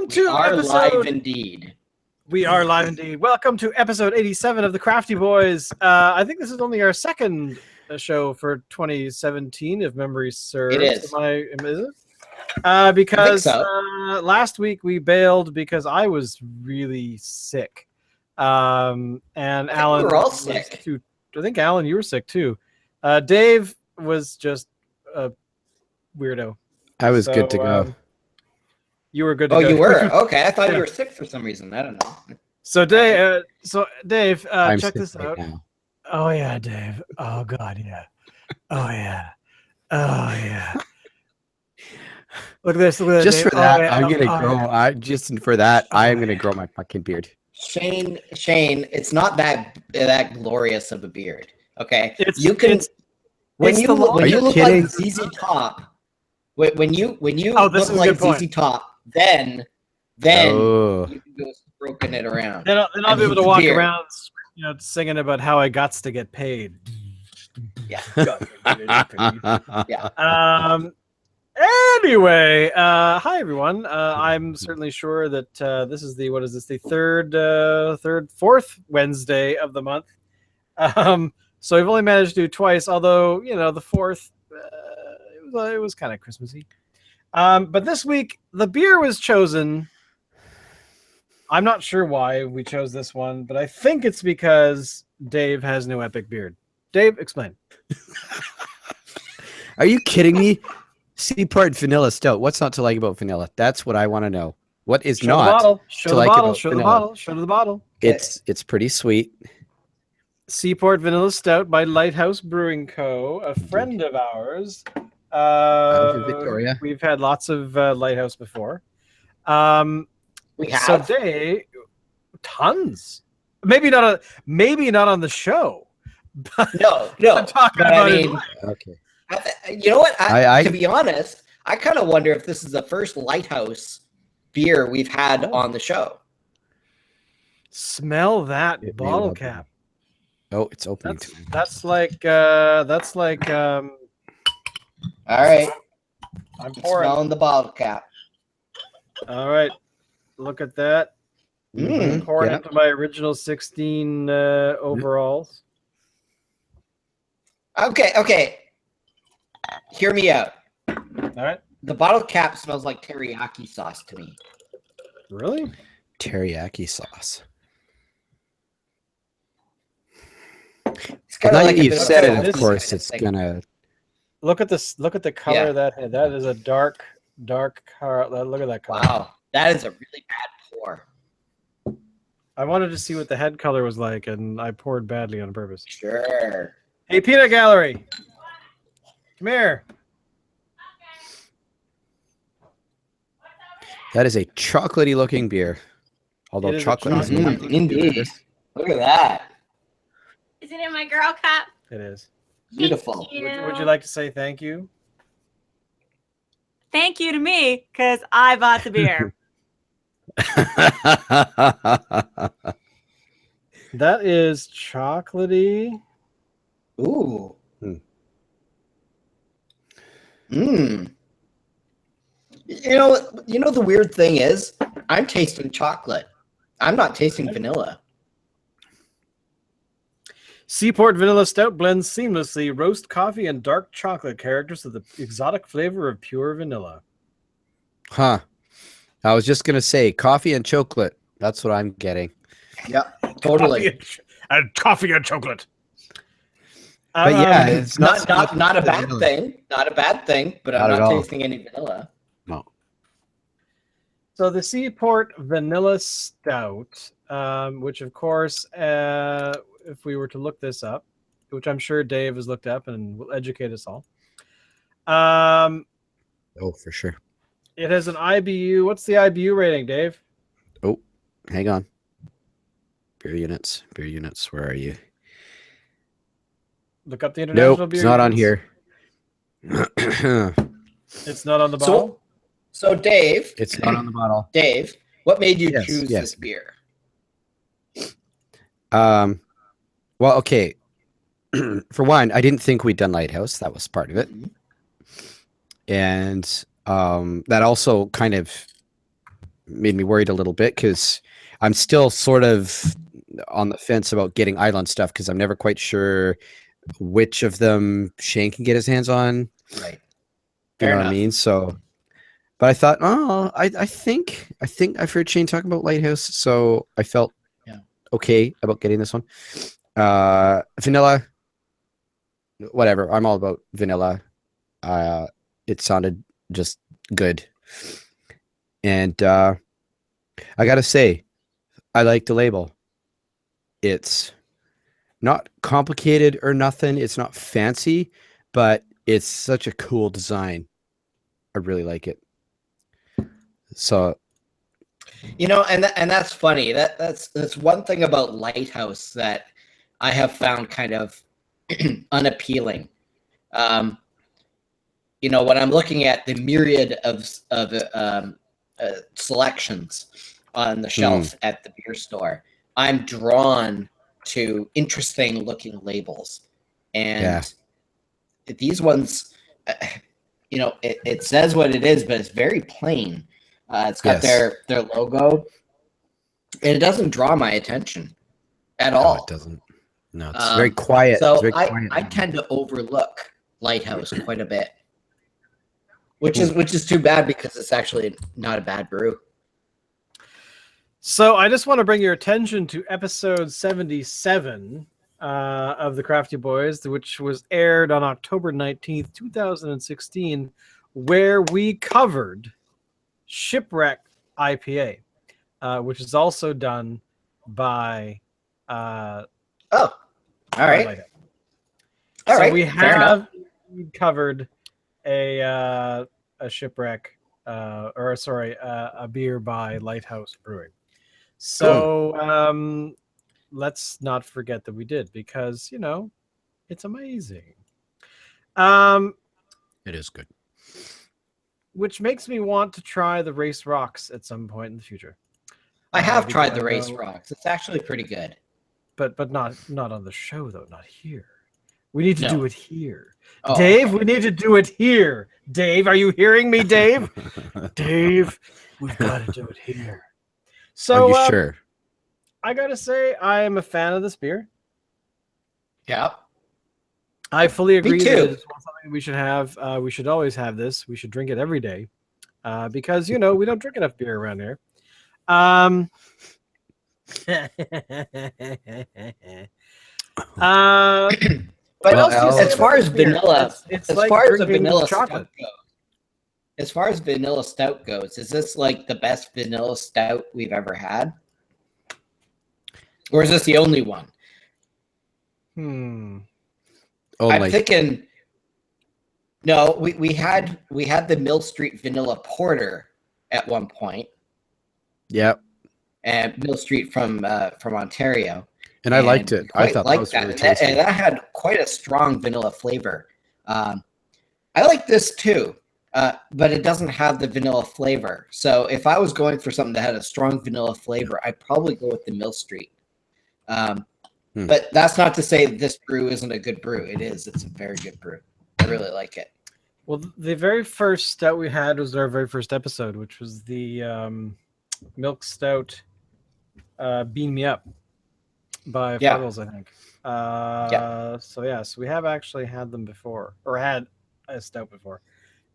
Welcome to live indeed. We are live indeed. Welcome to episode 87 of the Crafty Boys. I think this is only our second show for 2017, if memory serves. It is. Is it? Because last week we bailed because I was really sick. And Alan, we were all sick. Too. I think Alan, you were sick too. Dave was just a weirdo. I was good to go. You were good to go. Oh, you were? Okay, I thought you were sick for some reason. I don't know. So Dave, check this right out. now. Oh yeah, Dave. Oh God, yeah. Oh yeah. Oh yeah. Look at this. Look at Just Dave. for that, yeah. I'm gonna grow. I'm gonna grow my fucking beard. Shane, it's not that glorious of a beard. Okay, It's when you look kidding? like ZZ Top. When you this look is a like good point. ZZ Top, then you can go stroking it around. Then I'll be able to walk around, singing about how I got to get paid. Yeah. Yeah. Anyway, hi everyone. I'm certainly sure that this is the fourth Wednesday of the month. So we've only managed to do twice, although the fourth it was kind of Christmassy. But this week the beer was chosen. I'm not sure why we chose this one, but I think it's because Dave has no epic beard. Dave, explain. Are you kidding me? Seaport Vanilla Stout. What's not to like about vanilla? That's what I want to know. What is not to like about vanilla? Show the bottle. It's pretty sweet. Seaport Vanilla Stout by Lighthouse Brewing Co., a friend of ours. Victoria. We've had lots of Lighthouse before. We have. So Dave, tons. Maybe not on the show. But No. I'm talking But about I mean, Okay. you know what? To be honest, I kind of wonder if this is the first Lighthouse beer we've had on the show. Smell that It may bottle well be. cap. Oh, it's opening. That's like All right, I'm pouring. smelling the bottle cap. All right, look at that. Pouring into my original 16 overalls. Okay. Hear me out. All right. The bottle cap smells like teriyaki sauce to me. Really? Teriyaki sauce. It's kind Now of like that you've said it, this of course, it's gonna. Look at this. Look at the color of that head. That is a dark color. Look at that color. Wow, that is a really bad pour. I wanted to see what the head color was like, and I poured badly on purpose. Sure. Hey, Peanut Gallery, come here. That is a chocolatey looking beer. Although It is a chocolate is chocolate- nothing to do with Indeed. this. Look at that. Is it in my girl cup? It is. Beautiful. Would you like to say thank you? Thank you to me, because I bought the beer. That is chocolatey. Ooh. You know the weird thing is, I'm tasting chocolate. I'm not tasting vanilla. Seaport Vanilla Stout blends seamlessly roast coffee and dark chocolate characters with the exotic flavor of pure vanilla. Huh. I was just gonna say coffee and chocolate. That's what I'm getting. Yep, totally. Coffee and chocolate. But yeah, it's Not a bad vanilla. thing. Not a bad thing, but Not I'm at not all. tasting any vanilla. No. So the Seaport Vanilla Stout, which of course, if we were to look this up, which I'm sure Dave has looked up and will educate us all. Oh, for sure. It has an IBU. What's the IBU rating, Dave? Oh, hang on. Beer units. Where are you? Look up the international Nope, beer. it's not on units. here. It's not on the bottle. So Dave, It's not on the bottle. Dave, what made you Yes, choose yes. this beer? Well, okay. For one, I didn't think we'd done Lighthouse. That was part of it. And that also kind of made me worried a little bit because I'm still sort of on the fence about getting Island stuff because I'm never quite sure which of them Shane can get his hands on. Right. You know what I mean? So, but I thought, I think I've heard Shane talk about Lighthouse, so I felt okay about getting this one. Vanilla, whatever. I'm all about vanilla. It sounded just good. And I gotta say, I like the label. It's not complicated or nothing. It's not fancy, but it's such a cool design. I really like it. So, you know, and that's funny. That's one thing about Lighthouse that I have found kind of unappealing. You know, when I'm looking at the myriad of selections on the shelf at the beer store, I'm drawn to interesting looking labels, and these ones, you know, it says what it is, but it's very plain. It's got their logo, and it doesn't draw my attention at all. It doesn't. No, it's very quiet. So very quiet. I tend to overlook Lighthouse quite a bit, which is too bad because it's actually not a bad brew. So I just want to bring your attention to episode 77 of the Crafty Boys, which was aired on October 19th, 2016, where we covered Shipwreck IPA, which is also done by... all right. All right. We have covered a Shipwreck, a beer by Lighthouse Brewing. So let's not forget that we did, because, you know, it's amazing. It is good. Which makes me want to try the Race Rocks at some point in the future. I have tried the Race Rocks. It's actually pretty good. But not on the show, though. Not here. We need to do it here. Oh, Dave, we need to do it here. Dave, are you hearing me, Dave? Dave, we've got to do it here. So, are you sure? I got to say, I am a fan of this beer. Yeah. I fully agree Me too. that it's something we should have. We should always have this. We should drink it every day. Because, you know, we don't drink enough beer around here. But well, as far as vanilla, it's as like far as a drinking vanilla chocolate. stout goes, as far as vanilla stout goes, is this like the best vanilla stout we've ever had, or is this the only one? Only. I'm thinking. No, we had the Mill Street Vanilla Porter at one point. Yep. And Mill Street from Ontario. And I liked it. I thought that was really tasty. And that had quite a strong vanilla flavor. I like this too, but it doesn't have the vanilla flavor. So if I was going for something that had a strong vanilla flavor, I'd probably go with the Mill Street. But that's not to say this brew isn't a good brew. It is. It's a very good brew. I really like it. Well, the very first stout we had was our very first episode, which was the Milk Stout Bean Me Up by Fuddles, I think. So we have actually had them before, or had a stout before.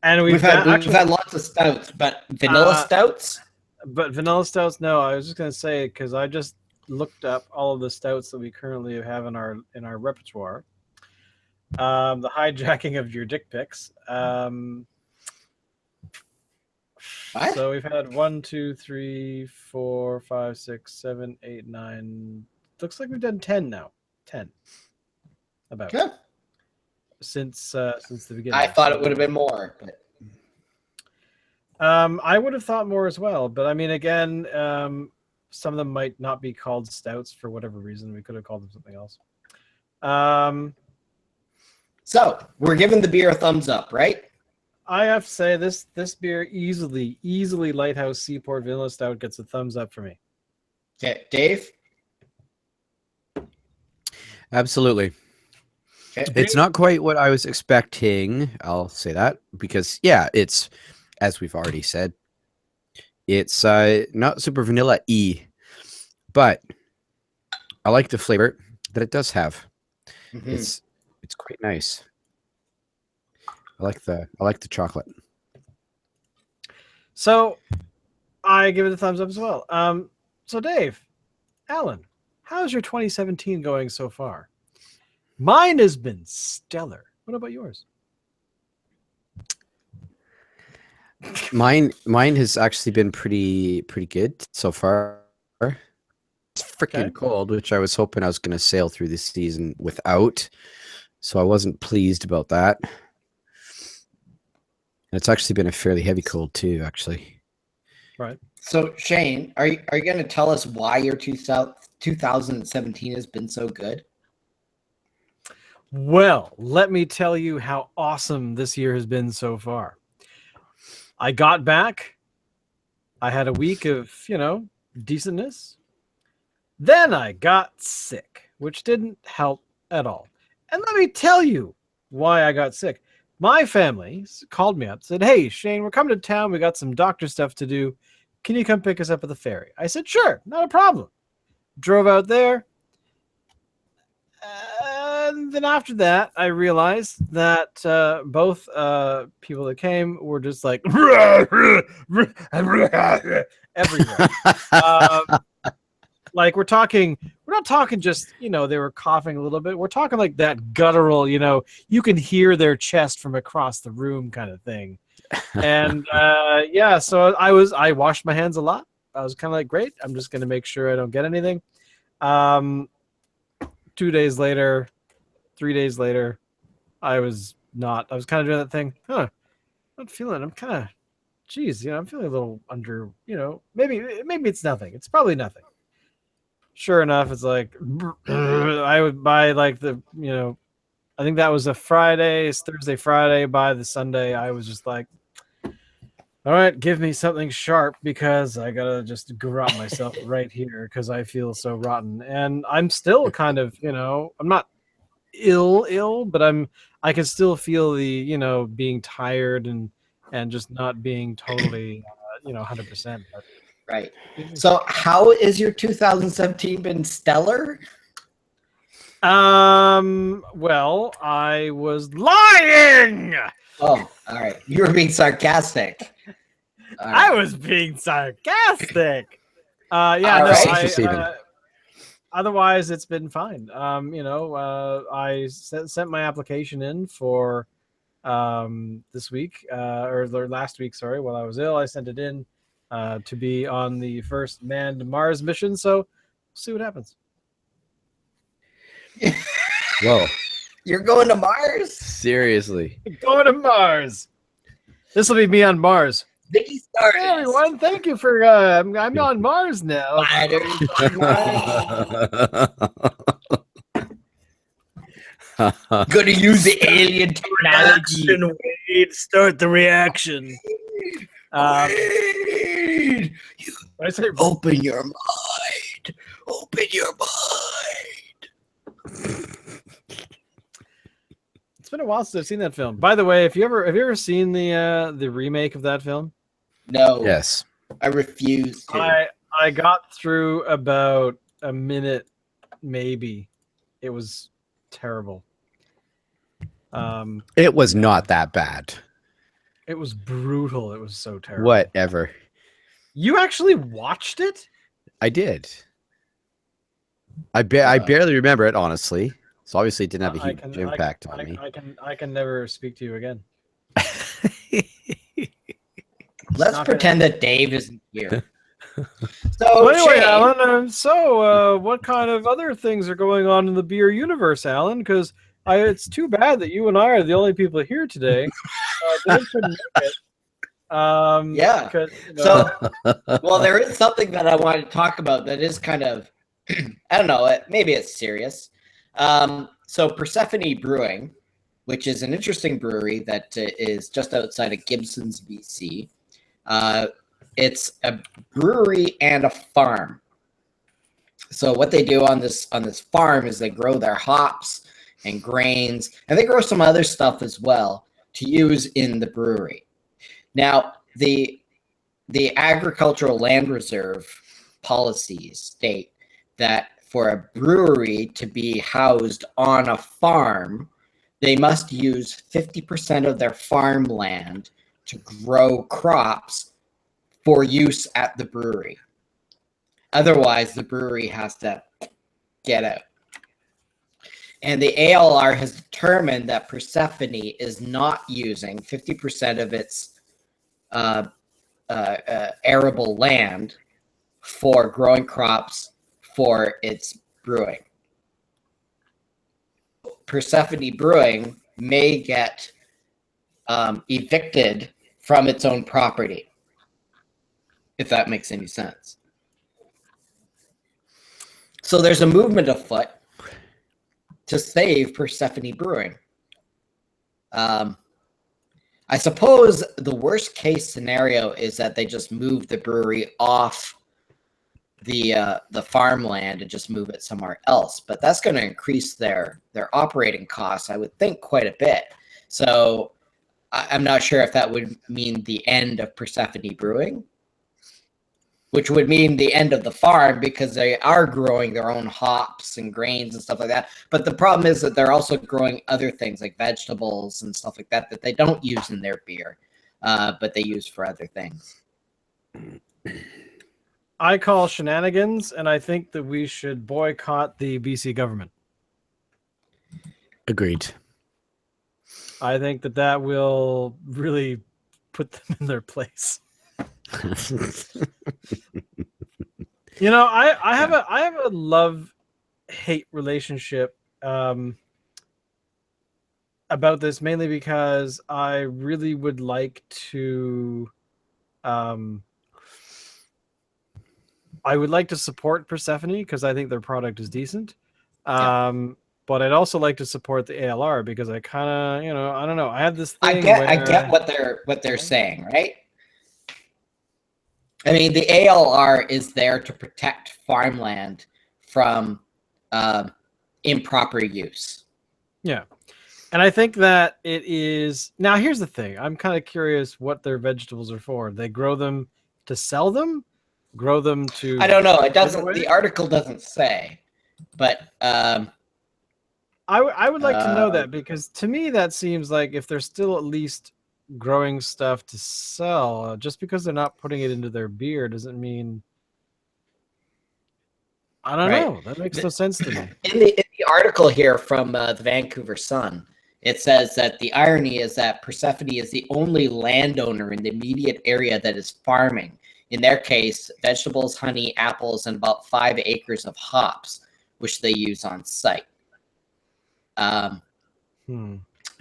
And we've had lots of stouts, but vanilla stouts? But vanilla stouts, no. I was just going to say, because I just looked up all of the stouts that we currently have in our repertoire. The hijacking of your dick pics. So we've had 1, 2, 3, 4, 5, 6, 7, 8, 9. Looks like we've done 10 now. 10. About. Yeah. Since the beginning. I thought it would have been more, but I would have thought more as well. But I mean, again, some of them might not be called stouts for whatever reason. We could have called them something else. So we're giving the beer a thumbs up, right? I have to say this beer easily Lighthouse Seaport Vanilla Stout gets a thumbs up for me. Okay, Dave? Absolutely. Okay. It's not quite what I was expecting. I'll say that because, yeah, it's, as we've already said, It's not super vanilla y, but I like the flavor that it does have. Mm-hmm. It's quite nice. I like the chocolate. So I give it a thumbs up as well. So Dave, Alan, how's your 2017 going so far? Mine has been stellar. What about yours? Mine has actually been pretty good so far. It's freaking Okay. cold, which I was hoping I was going to sail through this season without. So I wasn't pleased about that. It's actually been a fairly heavy cold too, actually. Right. So Shane, are you going to tell us why your 2017 has been so good? Well, let me tell you how awesome this year has been so far. I got back. I had a week of, decentness. Then I got sick, which didn't help at all. And let me tell you why I got sick. My family called me up, said, "Hey, Shane, we're coming to town. We got some doctor stuff to do. Can you come pick us up at the ferry?" I said, "Sure, not a problem." Drove out there. And then after that, I realized that both people that came were just like everywhere. Like we're not talking just, they were coughing a little bit. We're talking like that guttural, you can hear their chest from across the room kind of thing. And so I washed my hands a lot. I was kind of like, great, I'm just going to make sure I don't get anything. 2 days later, 3 days later, I was kind of doing that thing. I'm not feeling it. I'm kind of, I'm feeling a little under, maybe it's nothing. It's probably nothing. Sure enough, it's like, I would buy like I think that was a Friday, Thursday, Friday. By the Sunday, I was just like, all right, give me something sharp because I gotta just garrot myself right here because I feel so rotten. And I'm still kind of, I'm not ill, but I can still feel the, being tired and just not being totally, 100%. But, right. So how is your 2017 been stellar? Well, I was lying. Oh, all right. You were being sarcastic. I was being sarcastic. Otherwise, it's been fine. I sent my application in for this week or last week. Sorry, while I was ill, I sent it in to be on the first manned Mars mission. So we'll see what happens. Whoa! You're going to Mars? Seriously? Going to Mars. This will be me on Mars. Hey, everyone, thank you for I'm on Mars now. Gonna use the alien technology. Wait, start the reaction. I say, open your mind. Open your mind. It's been a while since I've seen that film. By the way, have you ever seen the remake of that film? No. Yes. I refuse to. I got through about a minute, maybe. It was terrible. It was not that bad. It was brutal. It was so terrible. Whatever. You actually watched it? I did. I barely remember it, honestly. So obviously it didn't have a huge impact on me. I can never speak to you again. Let's pretend that Dave isn't here. So anyway, Alan, what kind of other things are going on in the beer universe, Alan? Because it's too bad that you and I are the only people here today. Dave couldn't make it. Yeah. Because, well, there is something that I wanted to talk about that is kind of, I don't know, maybe it's serious. So Persephone Brewing, which is an interesting brewery that is just outside of Gibsons, BC. It's a brewery and a farm. So what they do on this farm is they grow their hops and grains, and they grow some other stuff as well to use in the brewery. Now, the agricultural land reserve policies state that for a brewery to be housed on a farm, they must use 50% of their farmland to grow crops for use at the brewery. Otherwise, the brewery has to get out. And the ALR has determined that Persephone is not using 50% of its arable land for growing crops for its brewing. Persephone Brewing may get evicted from its own property, if that makes any sense. So there's a movement afoot to save Persephone Brewing. I suppose the worst case scenario is that they just move the brewery off the farmland and just move it somewhere else, but that's going to increase their operating costs, I would think, quite a bit. So I'm not sure if that would mean the end of Persephone Brewing, which would mean the end of the farm, because they are growing their own hops and grains and stuff like that. But the problem is that they're also growing other things like vegetables and stuff like that that they don't use in their beer, but they use for other things. I call shenanigans, and I think that we should boycott the BC government. Agreed. I think that will really put them in their place. You know, I have a love-hate relationship about this, mainly because I really would like to support Persephone because I think their product is decent. But I'd also like to support the ALR because I kind of, I don't know. I have this thing I get what they're saying, right? I mean, the ALR is there to protect farmland from improper use. Yeah. And I think that it is... Now, here's the thing. I'm kind of curious what their vegetables are for. They grow them to sell them? Grow them to... I don't know. It doesn't... The article doesn't say. But... I would like to know that, because to me that seems like if they're still at least growing stuff to sell, just because they're not putting it into their beer doesn't mean... I don't know. That makes no sense to me. In the article here from the Vancouver Sun, it says that the irony is that Persephone is the only landowner in the immediate area that is farming. In their case, vegetables, honey, apples, and about 5 acres of hops, which they use on site.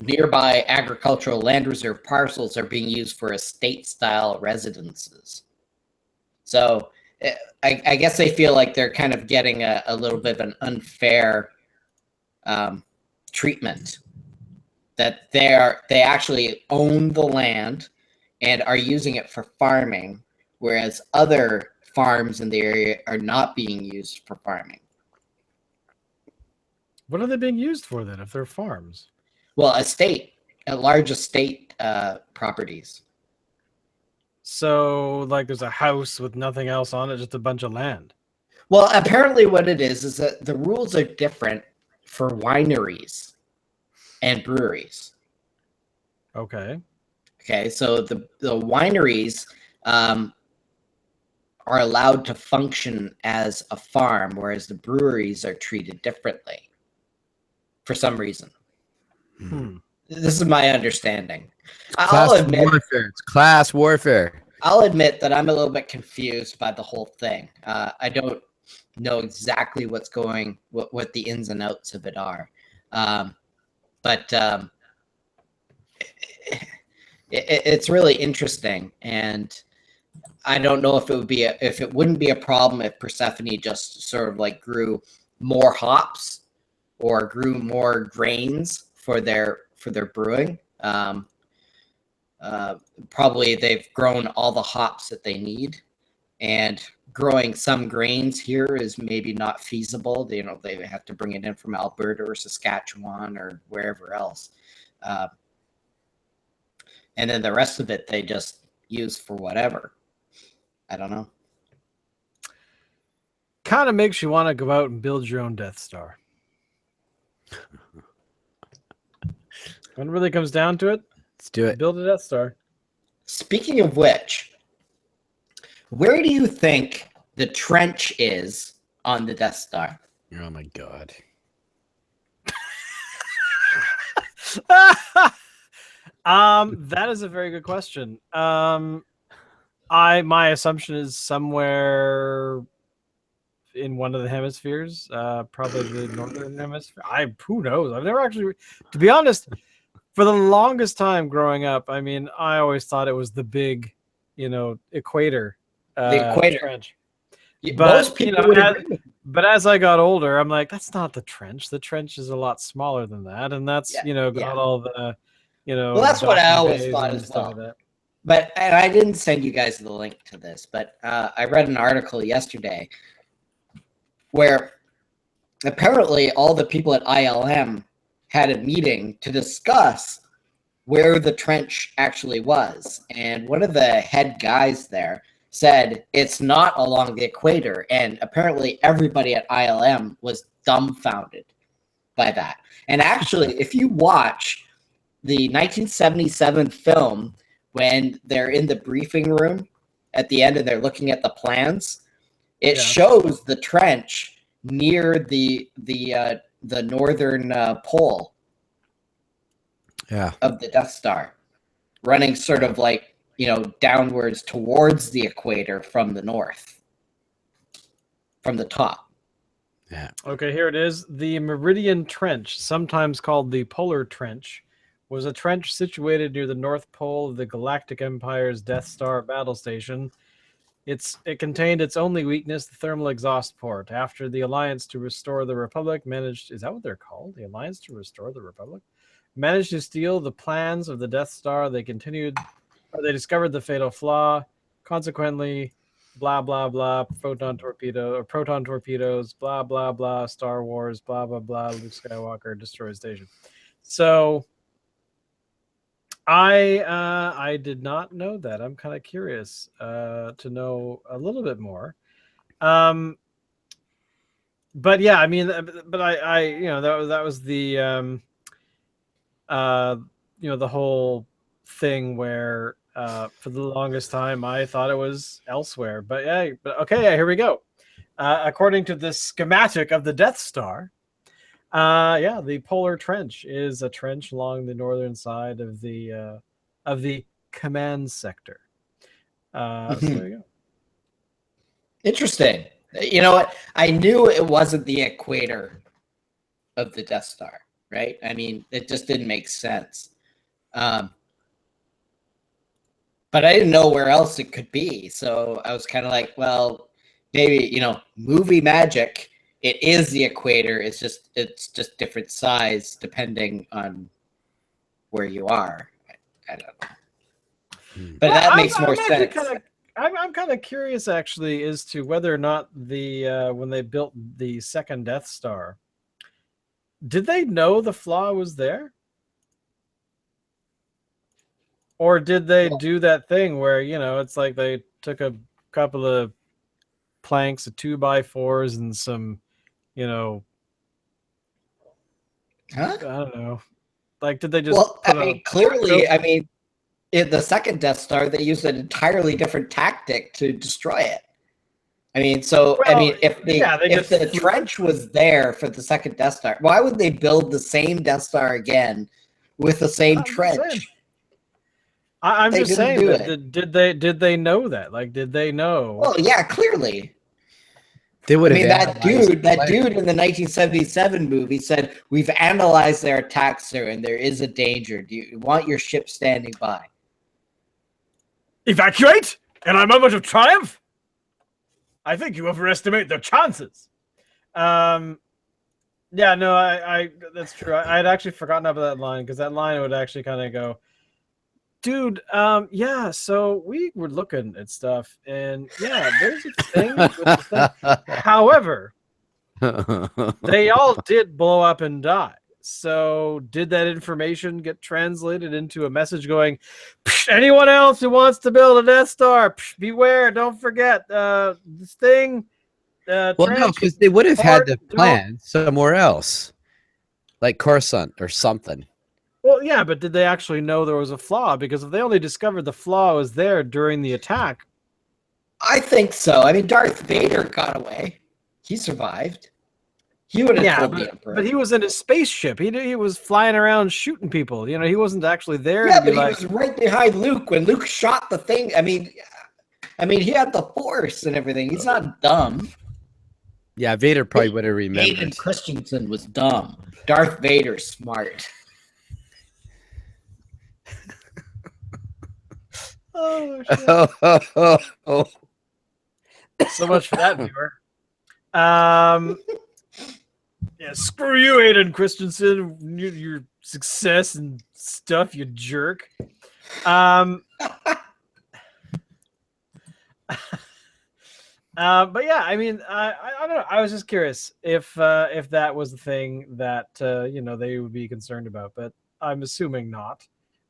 Nearby agricultural land reserve parcels are being used for estate-style residences. So I guess they feel like they're kind of getting a little bit of an unfair treatment, that they actually own the land and are using it for farming, whereas other farms in the area are not being used for farming. What are they being used for then if they're farms? Well, large estate properties. So, like, there's a house with nothing else on it, just a bunch of land. Well, apparently what it is that the rules are different for wineries and breweries. Okay. Okay, so the wineries are allowed to function as a farm, whereas the breweries are treated differently for some reason. This is my understanding. It's class warfare. I'll admit that I'm a little bit confused by the whole thing. I don't know exactly what the ins and outs of it are. But it's really interesting, and I don't know if it wouldn't be a problem if Persephone just sort of like grew more hops or grew more grains for their brewing. Probably they've grown all the hops that they need, and growing some grains here is maybe not feasible. They have to bring it in from Alberta or Saskatchewan or wherever else. And then the rest of it they just use for whatever. I don't know. Kind of makes you want to go out and build your own Death Star. When it really comes down to it, Let's do it. build a Death Star. Speaking of which, where do you think the trench is on the Death Star? Oh my god. That is a very good question. My assumption is somewhere in one of the hemispheres, probably the northern hemisphere. Who knows? I've never actually, to be honest, for the longest time growing up, I mean, I always thought it was the big, equator. The equator. Trench. But, most people would agree. But as I got older, I'm like, that's not the trench. The trench is a lot smaller than that, and that's got all the, Well, that's what I always thought as well. Like and I didn't send you guys the link to this, but I read an article yesterday where apparently all the people at ILM had a meeting to discuss where the trench actually was, and one of the head guys there said it's not along the equator, and apparently everybody at ILM was dumbfounded by that. And actually, if you watch the 1977 film when they're in the briefing room at the end and they're looking at the plans, it shows the trench near the northern pole of the Death Star, running sort of like, downwards towards the equator from the north, from the top. Yeah. Okay, here it is. The Meridian Trench, sometimes called the Polar Trench, was a trench situated near the North Pole of the Galactic Empire's Death Star battle station. It contained its only weakness, the thermal exhaust port. After the Alliance to Restore the Republic managed... Is that what they're called? The Alliance to Restore the Republic? Managed to steal the plans of the Death Star. They discovered the fatal flaw. Consequently, blah, blah, blah, proton torpedoes, blah, blah, blah, Star Wars, blah, blah, blah, Luke Skywalker destroys station. So I did not know that. I'm kind of curious to know a little bit more. But yeah, I mean, but I that was the the whole thing where for the longest time I thought it was elsewhere. But here we go. According to the schematic of the Death Star, the Polar Trench is a trench along the northern side of the command sector. So there you go. Interesting. You know what? I knew it wasn't the equator of the Death Star, right? I mean, it just didn't make sense. But I didn't know where else it could be. So I was kind of like, well, maybe, movie magic. It is the equator. It's just different size depending on where you are. I don't know. But that makes more sense. I'm kind of curious actually as to whether or not when they built the second Death Star, did they know the flaw was there? Or did they do that thing where, it's like they took a couple of planks, of 2x4s, and some, I don't know. Like, did they just? Well, clearly, in the second Death Star, they used an entirely different tactic to destroy it. If the trench was there for the second Death Star, why would they build the same Death Star again with the same trench? I'm just saying, did they know that? Like, did they know? Well, yeah, clearly. They would have. That dude in the 1977 movie said, "We've analyzed their attacks, sir, and there is a danger. Do you want your ship standing by?" Evacuate in a moment of triumph. I think you overestimate their chances. I that's true. I had actually forgotten about that line, because that line would actually kind of go, dude, so we were looking at stuff, and there's a thing with the thing. However, they all did blow up and die. So did that information get translated into a message going, anyone else who wants to build a Death Star, beware, don't forget this thing. Well, no, because they would have had the plan somewhere else, like Coruscant or something. Well, yeah, but did they actually know there was a flaw? Because if they only discovered the flaw was there during the attack. I think so. I mean, Darth Vader got away. He survived. He would have told the Emperor. But he was in his spaceship. He was flying around shooting people. You know, he wasn't actually there. Yeah, but he was right behind Luke when Luke shot the thing. I mean, he had the Force and everything. He's not dumb. Yeah, Vader probably would have remembered. Hayden Christensen was dumb. Darth Vader's smart. Oh, shit. Oh. So much for that, viewer. Yeah, screw you, Hayden Christensen. Your success and stuff, you jerk. But yeah, I mean, I don't know. I was just curious if that was the thing that they would be concerned about, but I'm assuming not.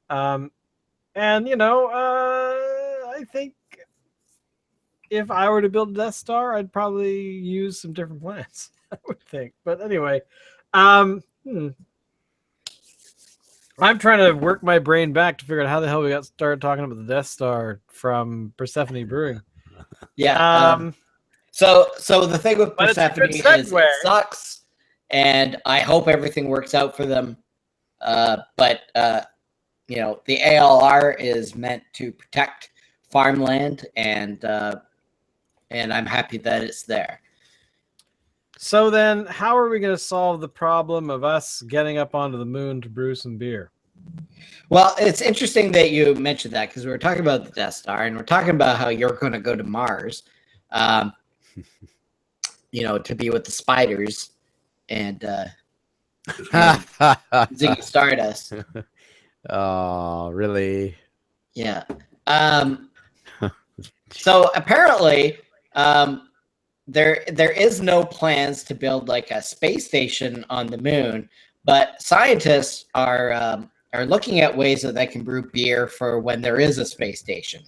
And I think if I were to build a Death Star, I'd probably use some different plans. I would think, but anyway, I'm trying to work my brain back to figure out how the hell we got started talking about the Death Star from Persephone Brewing. Yeah. So the thing with Persephone is it sucks, and I hope everything works out for them. But the ALR is meant to protect farmland, and I'm happy that it's there. So then, how are we going to solve the problem of us getting up onto the moon to brew some beer? Well, it's interesting that you mentioned that, because we were talking about the Death Star, and we're talking about how you're going to go to Mars, to be with the spiders and Ziggy Stardust. Oh, really? Yeah. So apparently, there is no plans to build like a space station on the moon, but scientists are looking at ways that they can brew beer for when there is a space station,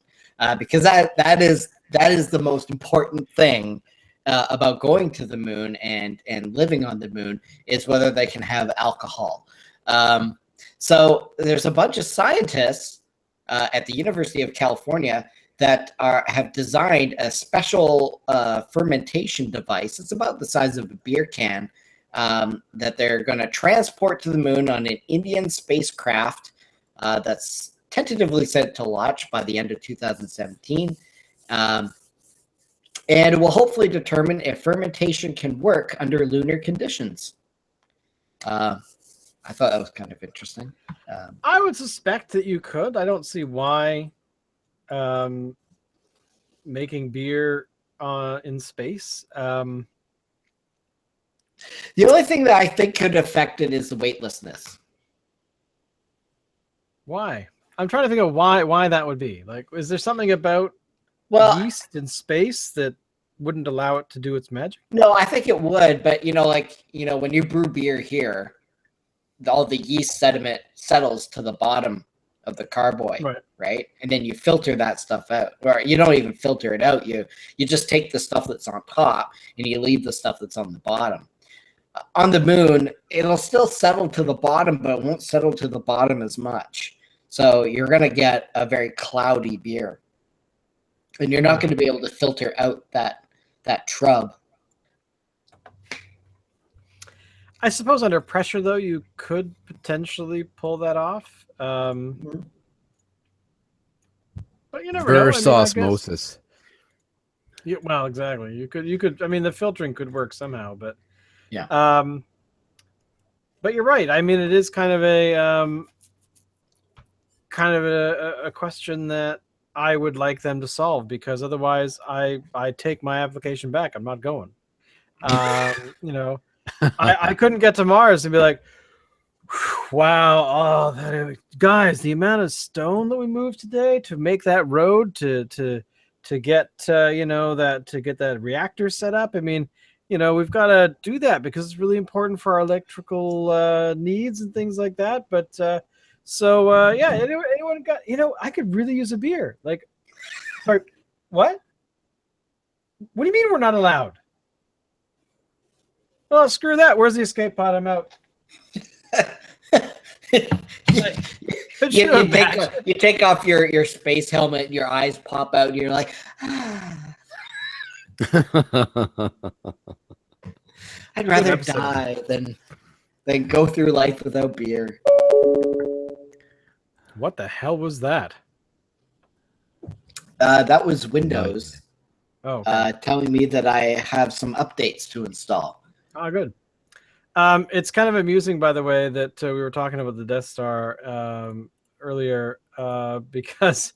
because that is the most important thing about going to the moon and living on the moon, is whether they can have alcohol. So there's a bunch of scientists at the University of California that have designed a special fermentation device. It's about the size of a beer can, that they're going to transport to the moon on an Indian spacecraft that's tentatively set to launch by the end of 2017. And it will hopefully determine if fermentation can work under lunar conditions. I thought that was kind of interesting. I would suspect that you could. I don't see why making beer in space. The only thing that I think could affect it is the weightlessness. Why? I'm trying to think of why that would be. Like, is there something about yeast in space that wouldn't allow it to do its magic? No, I think it would, but when you brew beer here, all the yeast sediment settles to the bottom of the carboy, right? And then you filter that stuff out, or you don't even filter it out. You just take the stuff that's on top and you leave the stuff that's on the bottom. On the moon, it'll still settle to the bottom, but it won't settle to the bottom as much. So you're going to get a very cloudy beer, and you're not going to be able to filter out that trub. I suppose under pressure, though, you could potentially pull that off. But you never know. Osmosis. Yeah, well, exactly. You could. I mean, the filtering could work somehow, but yeah. But you're right. I mean, it is kind of a question that I would like them to solve, because otherwise, I take my application back. I'm not going. I couldn't get to Mars and be like, wow, guys, the amount of stone that we moved today to make that road to get that reactor set up. I mean, we've got to do that because it's really important for our electrical needs and things like that. But yeah, anyone got, I could really use a beer. Like, sorry, what? What do you mean we're not allowed? Well, screw that. Where's the escape pod? I'm out. You take off your space helmet and your eyes pop out and you're like, I'd rather die than go through life without beer. What the hell was that? That was Windows. Oh, okay. Telling me that I have some updates to install. Oh, good. It's kind of amusing, by the way, that we were talking about the Death Star earlier because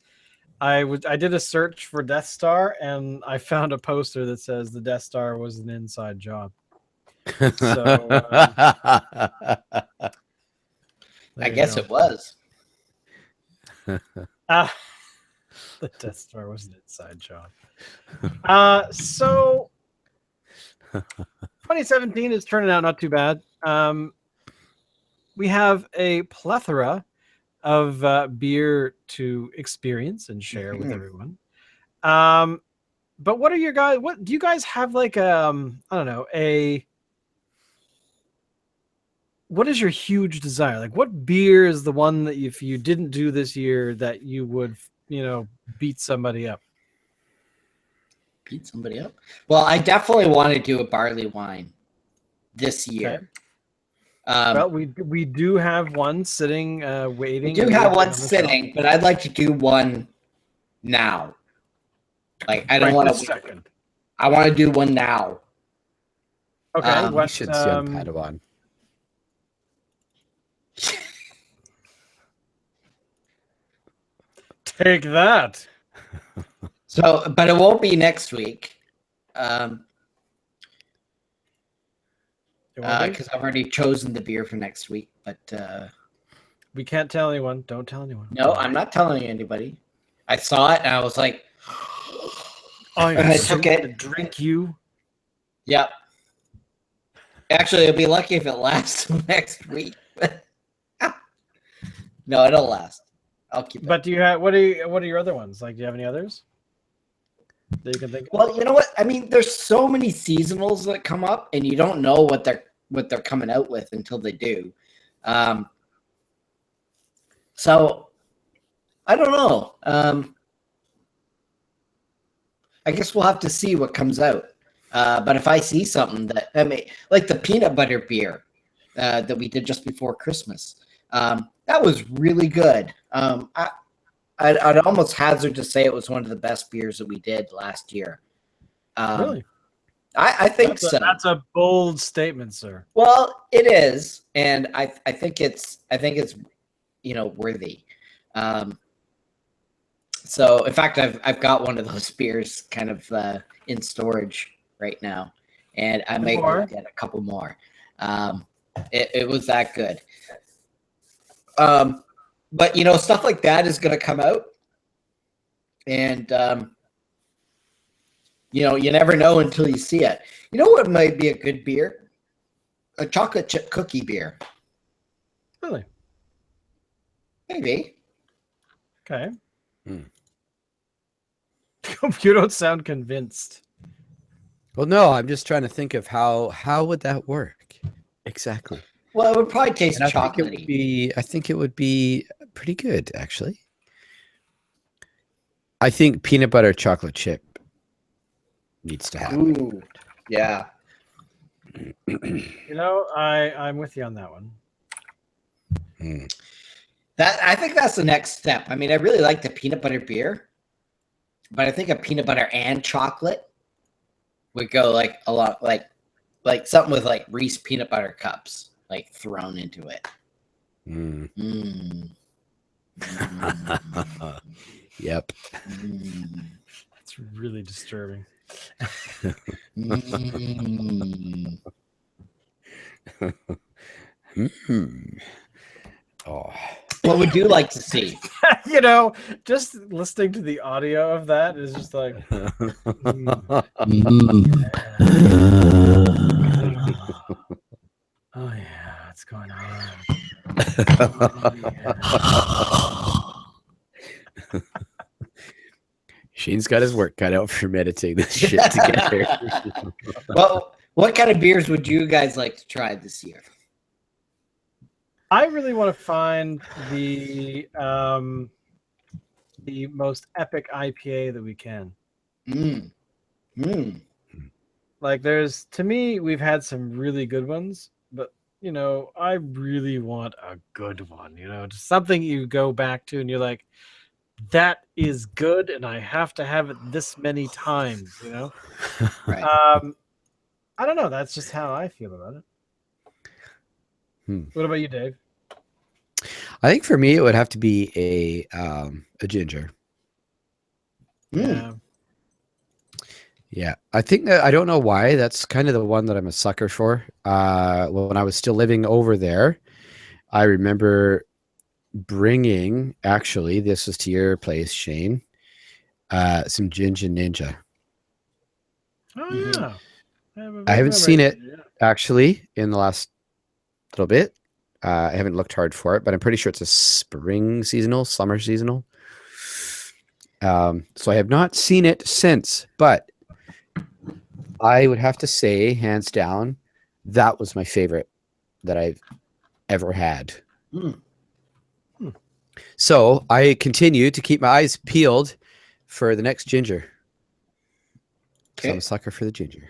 I did a search for Death Star and I found a poster that says the Death Star was an inside job. So I guess it was. The Death Star was an inside job. So 2017 is turning out not too bad. We have a plethora of beer to experience and share with everyone. But what are your guys? What do you guys have? Like I don't know, what is your huge desire? Like, what beer is the one that if you didn't do this year that you would, beat somebody up? Beat somebody up? Well, I definitely want to do a barley wine this year. Okay. Well, we do have one sitting, waiting. We do have one sitting, but I'd like to do one now. Like, I don't want to. I want to do one now. Okay, what should Padawan? Take that. So, but it won't be next week. Because I've already chosen the beer for next week. But we can't tell anyone. Don't tell anyone. No, I'm not telling anybody. I saw it and I was like, I took it to drink you. Yep. Actually, it'll be lucky if it lasts next week. No, it'll last. I'll keep it. But do you have what are your other ones? Like, do you have any others that you can think of? Well, you know what? I mean, there's so many seasonals that come up, and you don't know what they're coming out with until they do. So I don't know. I guess we'll have to see what comes out. But if I see something that like the peanut butter beer that we did just before Christmas, that was really good. I'd almost hazard to say it was one of the best beers that we did last year. Really? I think so. That's a bold statement, sir. Well, it is, and I think it's worthy. So, in fact, I've got one of those beers kind of in storage right now, and I may get a couple more. It was that good. But stuff like that is going to come out, and you never know until you see it. You know what might be a good beer? A chocolate chip cookie beer. Really? Maybe. Okay. You don't sound convinced. Well, no, I'm just trying to think of how would that work exactly. Well, it would probably taste chocolatey. I think it would be pretty good, actually. I think peanut butter chocolate chip needs to happen. Ooh, yeah. I'm with you on that one. I think that's the next step. I mean, I really like the peanut butter beer, but I think a peanut butter and chocolate would go like a lot, like something with like Reese peanut butter cups like thrown into it. Yep. That's really disturbing. Oh. What would you like to see? Just listening to the audio of that is just like. going on? Shane's got his work cut out for meditating this shit together. Well, what kind of beers would you guys like to try this year? I really want to find the most epic IPA that we can. Like, to me, we've had some really good ones, but I really want a good one. Just something you go back to and you're like, that is good, and I have to have it this many times. Right. I don't know. That's just how I feel about it. What about you, Dave? I think for me, it would have to be a ginger. Yeah, I think that I don't know why. That's kind of the one that I'm a sucker for. When I was still living over there, I remember bringing, actually, this was to your place, Shane, some Ginger Ninja. Oh, yeah. I haven't seen it, actually, in the last little bit. I haven't looked hard for it, but I'm pretty sure it's a summer seasonal. So I have not seen it since, but I would have to say, hands down, that was my favorite that I've ever had. So I continue to keep my eyes peeled for the next ginger. Okay. So I'm a sucker for the ginger.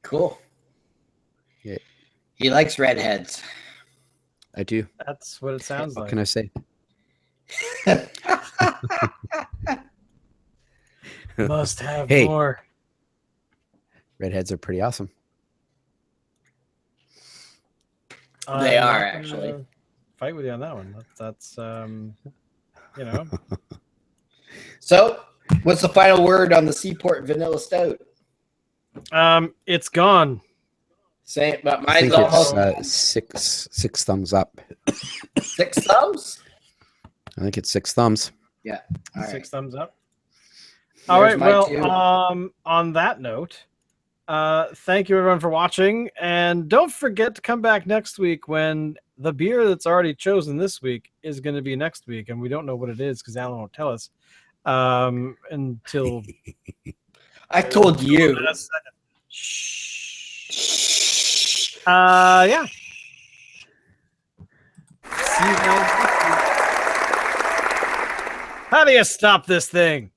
Cool. Yeah. He likes redheads. I do. That's what it sounds like. What can I say? Must have Hey, more. Redheads are pretty awesome. They are, actually. Fight with you on that one. That's So, what's the final word on the Seaport Vanilla Stout? It's gone. Same, but I mine's think almost it's six thumbs up. 6 thumbs. I think it's 6 thumbs. Yeah, all right. 6 thumbs up. There's All right. my Well, 2. on that note, thank you everyone for watching, and don't forget to come back next week when the beer that's already chosen this week is going to be next week, and we don't know what it is because Alan won't tell us until. I told you. Yeah. How do you stop this thing?